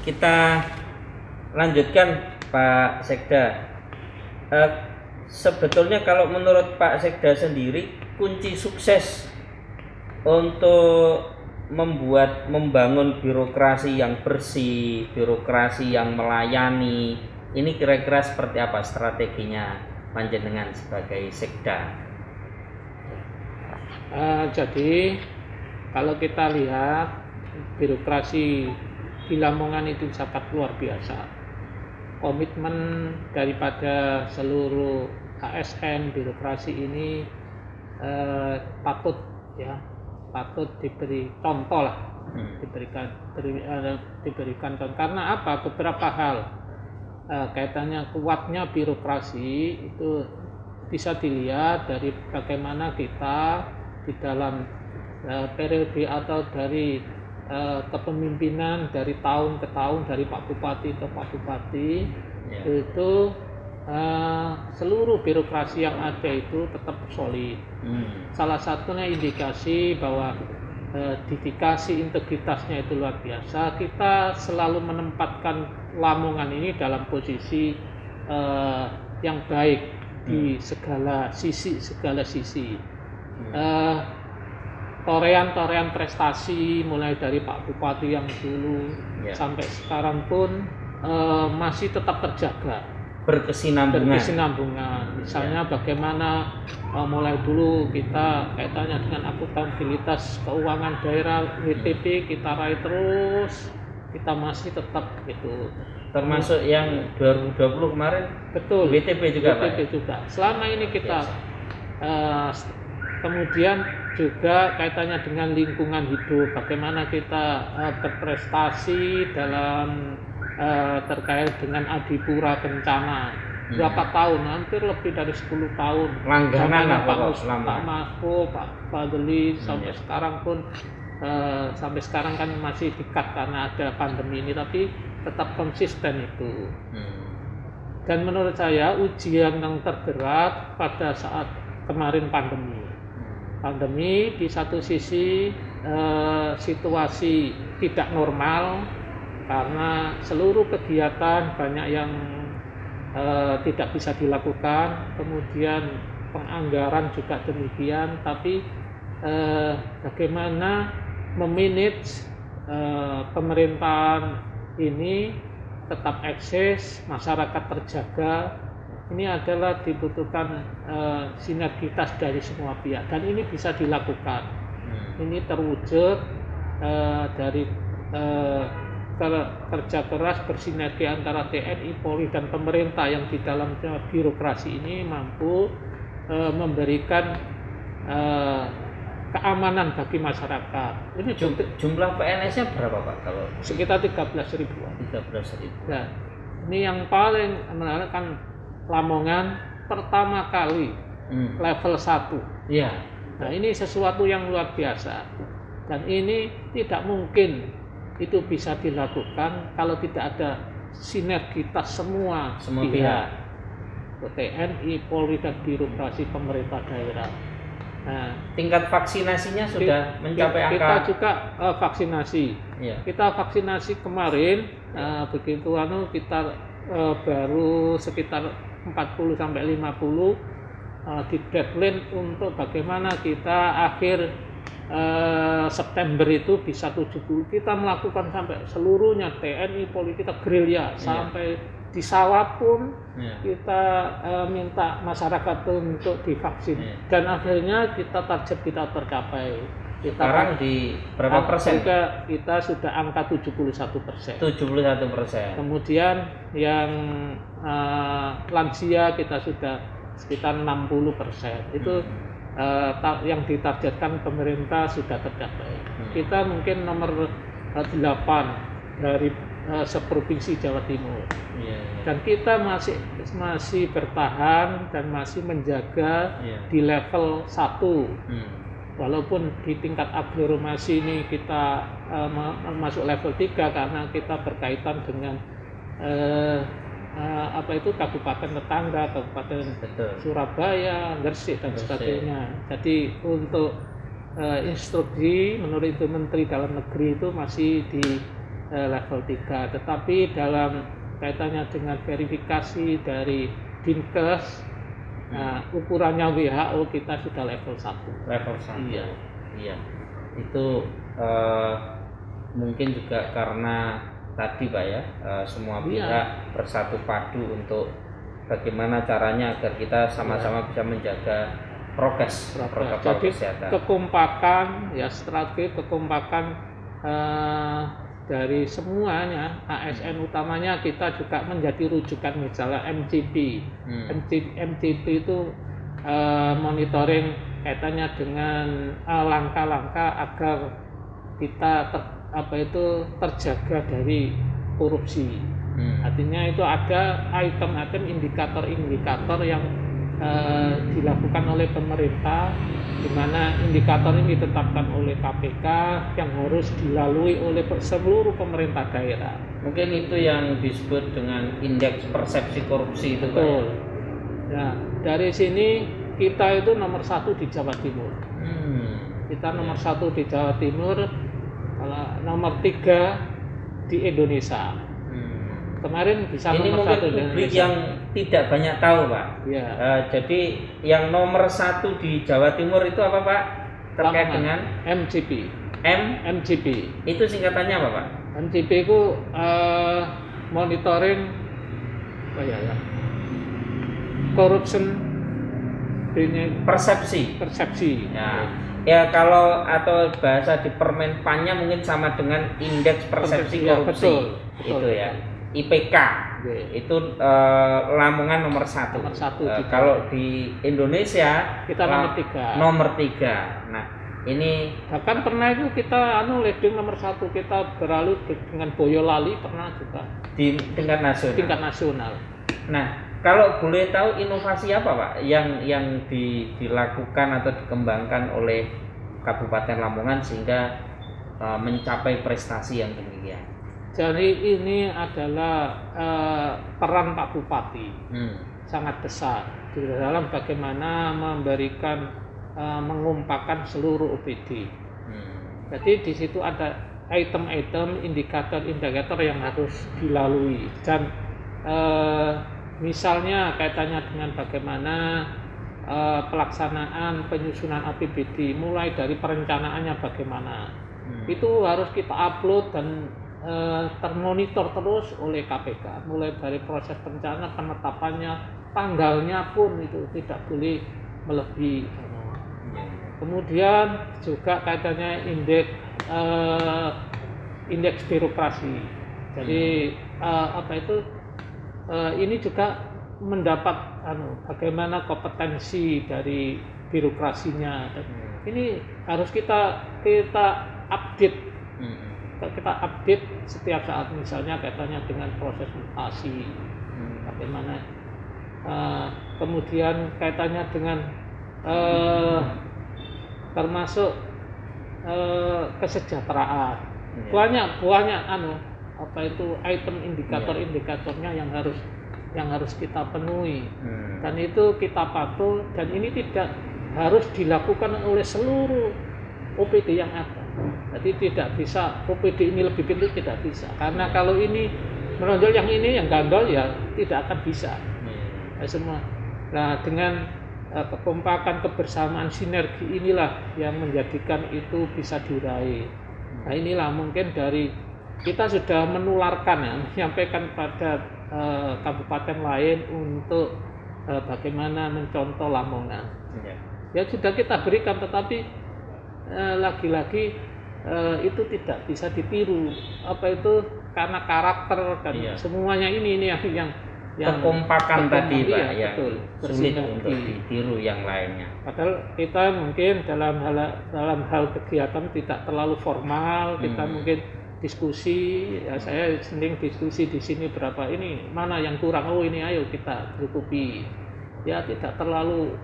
Kita lanjutkan Pak Sekda. Sebetulnya kalau menurut Pak Sekda sendiri, kunci sukses untuk membangun birokrasi yang bersih, birokrasi yang melayani, ini kira-kira seperti apa strateginya panjenengan sebagai Sekda? Jadi kalau kita lihat birokrasi di Lamongan itu sangat luar biasa. Komitmen daripada seluruh ASN birokrasi ini patut diberi contoh lah, diberikan contoh. Karena apa? Beberapa hal kaitannya kuatnya birokrasi itu bisa dilihat dari bagaimana kita di dalam periode atau dari kepemimpinan dari tahun ke tahun, dari Pak Bupati ke Pak Bupati, itu seluruh birokrasi yang ada itu tetap solid. Salah satunya indikasi bahwa dedikasi integritasnya itu luar biasa. Kita selalu menempatkan Lamongan ini dalam posisi yang baik di segala sisi. Torean prestasi mulai dari Pak Bupati yang dulu sampai sekarang pun masih tetap terjaga, berkesinambungan. Misalnya bagaimana mulai dulu kita kaitannya dengan akuntabilitas keuangan daerah WTP kita raih terus, kita masih tetap itu. Termasuk yang 2020 kemarin, betul, WTP juga. Selama ini kita kemudian juga kaitannya dengan lingkungan hidup, bagaimana kita berprestasi dalam terkait dengan Adipura Kencana. Berapa tahun? Hampir lebih dari 10 tahun. Langganan Pak Mahfud, Pak Fadli sampai sekarang pun sampai sekarang kan masih dekat karena ada pandemi ini, tapi tetap konsisten itu. Dan menurut saya ujian yang terberat pada saat kemarin pandemi di satu sisi situasi tidak normal karena seluruh kegiatan banyak yang tidak bisa dilakukan, kemudian penganggaran juga demikian, tapi bagaimana memanage pemerintahan ini tetap eksis, masyarakat terjaga. Ini adalah dibutuhkan sinergitas dari semua pihak, dan ini bisa dilakukan. Ini terwujud dari kerja keras bersinergi antara TNI, Polri, dan pemerintah yang di dalam birokrasi ini mampu memberikan keamanan bagi masyarakat. Ini jumlah PNS-nya berapa Pak? Kalau sekitar 13.000-an. 13.000. Nah, ini yang paling menarik kan Lamongan pertama kali level 1. Iya. Nah, ini sesuatu yang luar biasa. Dan ini tidak mungkin itu bisa dilakukan kalau tidak ada sinergitas semua pihak. TNI, Polri, dan birokrasi pemerintah daerah. Nah, tingkat vaksinasinya sudah mencapai angka. Kita juga vaksinasi. Iya. Kita vaksinasi kemarin begitu kita baru sekitar 40 sampai 50 di deadline untuk bagaimana kita akhir September itu bisa 70. Kita melakukan sampai seluruhnya, TNI, Polri, kita gerilya sampai di sawah pun kita minta masyarakat untuk divaksin. Dan akhirnya target kita tercapai. Sekarang di berapa persen? Kita sudah angka 71%. 71%. Kemudian yang lansia kita sudah sekitar 60%. Itu yang ditargetkan pemerintah sudah tercapai. Kita mungkin nomor 8 dari seprovinsi Jawa Timur. Dan kita masih bertahan dan masih menjaga di level 1. Walaupun di tingkat aglomerasi ini kita masuk level 3 karena kita berkaitan dengan kabupaten tetangga, kabupaten Betul. Surabaya, Gresik dan Gresik. sebagainya. Jadi untuk instruksi menurut itu Menteri Dalam Negeri itu masih di level 3, tetapi dalam kaitannya dengan verifikasi dari Dinkes, ukurannya WHO kita sudah level 1. Level 1. Iya. Iya. Itu mungkin juga karena tadi Pak ya, semua pihak bersatu padu untuk bagaimana caranya agar kita sama-sama bisa menjaga protokol Jadi kesehatan. kekompakan ya, strategi kekompakan dari semuanya, ASN utamanya kita juga menjadi rujukan, misalnya MCP. MCP itu monitoring kaitannya dengan langkah-langkah agar kita terjaga dari korupsi. Artinya itu ada item-item indikator-indikator yang dilakukan oleh pemerintah, di mana indikator ini ditetapkan oleh KPK yang harus dilalui oleh seluruh pemerintah daerah. Mungkin itu yang disebut dengan indeks persepsi korupsi itu. Betul. Nah, dari sini kita itu nomor 1 di Jawa Timur. Kita nomor 1 di Jawa Timur, nomor 3 di Indonesia. Kemarin bisa ini nomor mungkin 1 di publik Indonesia. yang tidak banyak tahu Pak. Ya. Jadi yang nomor 1 di Jawa Timur itu apa Pak? Terkait dengan MCP. MCP. Itu singkatannya apa Pak? MCP itu monitoring corruption persepsi. Ya kalau atau bahasa di Permenpannya mungkin sama dengan indeks persepsi korupsi. Betul, ya. IPK itu Lamongan nomor 1. Kalau di Indonesia kita nomor 3. Nah, ini bahkan pernah itu kita leading nomor 1, kita berlalu dengan Boyolali pernah juga di tingkat nasional. Nah, kalau boleh tahu inovasi apa Pak yang dilakukan atau dikembangkan oleh Kabupaten Lamongan sehingga mencapai prestasi yang demikian? Jadi ini adalah peran Pak Bupati sangat besar di dalam bagaimana memberikan mengumpulkan seluruh OPD. Jadi di situ ada item-item indikator-indikator yang harus dilalui dan misalnya kaitannya dengan bagaimana pelaksanaan penyusunan APBD, mulai dari perencanaannya bagaimana, itu harus kita upload dan termonitor terus oleh KPK, mulai dari proses perencanaan, penetapannya, tanggalnya pun itu tidak boleh melebihi. Kemudian juga kaitannya indeks birokrasi. Jadi ini juga mendapat bagaimana kompetensi dari birokrasinya. Ini harus kita update. Kita update setiap saat, misalnya kaitannya dengan proses mutasi, bagaimana, kemudian kaitannya dengan termasuk kesejahteraan. Banyak item indikator-indikatornya yang harus kita penuhi, dan itu kita patuh, dan ini tidak harus dilakukan oleh seluruh OPD yang ada. Jadi tidak bisa OPD ini lebih pintar, tidak bisa, karena kalau ini menonjol yang ini yang gandol ya tidak akan bisa semua. Nah, dengan kekompakan, kebersamaan, sinergi inilah yang menjadikan itu bisa diraih. Nah, inilah mungkin dari kita sudah menularkan menyampaikan pada kabupaten lain untuk bagaimana mencontoh Lamongan. Ya sudah kita berikan, tetapi lagi-lagi itu tidak bisa ditiru. Karena karakter dan semuanya ini yang kekompakan tadi Pak, yang betul, sulit untuk ditiru yang lainnya. Padahal kita mungkin dalam hal kegiatan tidak terlalu formal, kita mungkin diskusi, ya saya sering diskusi di sini berapa ini, mana yang kurang, ini ayo kita cukupi. Ya tidak terlalu